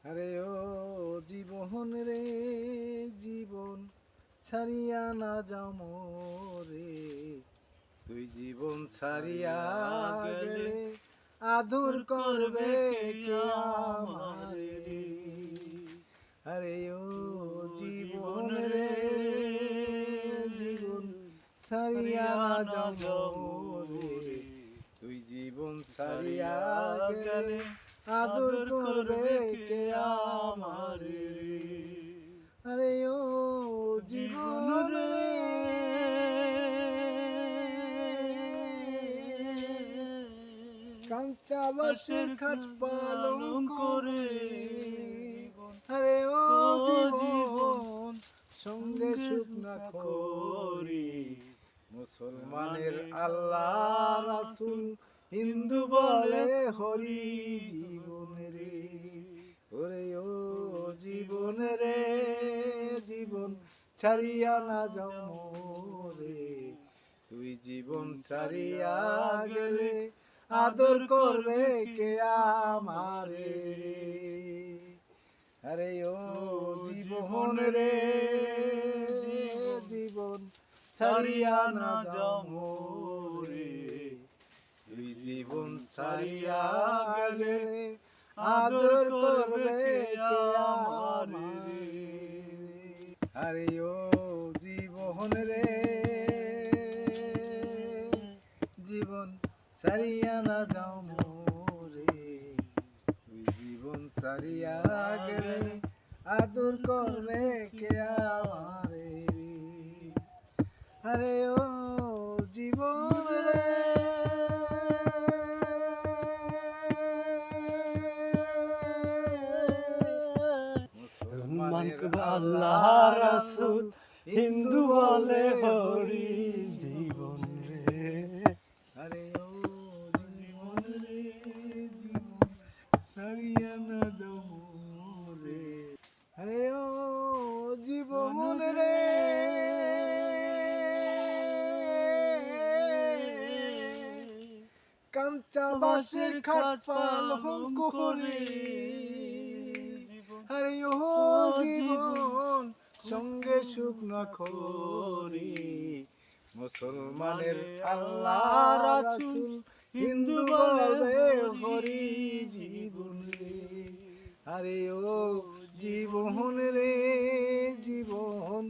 আরে ও জীবন রে জীবন ছাড়িয়া না যাও মোরে, তুই জীবন ছাড়িয়া গেলে আদর করবে কে আমারে। আরে ও জীবন রে জীবন ছাড়িয়া না যাও মোরে, তুই জীবন ছাড়িয়া গেলে আদর করবে কে আমারে। আরে ও জীবন রে কাঁচা বাঁশের খাট পালন করে, আরে ও জীবন সঙ্গে সুখ না করি, মুসলমানের আল্লাহ রাসূল হিন্দু বলে হরি জীবন রে। ওরে ও জীবন রে জীবন ছাড়িয়া না যাও মোরে, তুই জীবন ছাড়িয়া গেলে আদর করবে কে আমারে। আরে ও জীবন রে জীবন ছাড়িয়া না যাও মোরে, তুই জীবন ছাড়িয়া গেলে আদর করবে কে আমারে। আরে ও জীবন রে জীবন ছাড়িয়া না যাও মোরে, তুই জীবন ছাড়িয়া গেলে আদর করবে কে আমারে। আরে ও জীবন রে আল্লাহ রাসূল হিন্দু বলে হরি জীবন রে। আরে ও জীবন রে জীবন ছাড়িয়া না যাও মোরে, আরে ও জীবন রে কাঁচা বাঁশের খাট পালন করে, আরে ও জীবন সঙ্গে সুখ না করি, মুসলমানের আল্লাহ রাসূল হিন্দু বলে হরি জীবন রে। আরে ও জীবন রে জীবন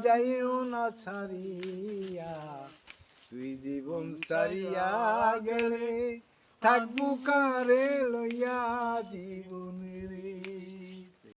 যাইও না ছাড়িয়া, তুই জীবন ছাড়িয়া গেলে থাকবো কারে লইয়া জীবন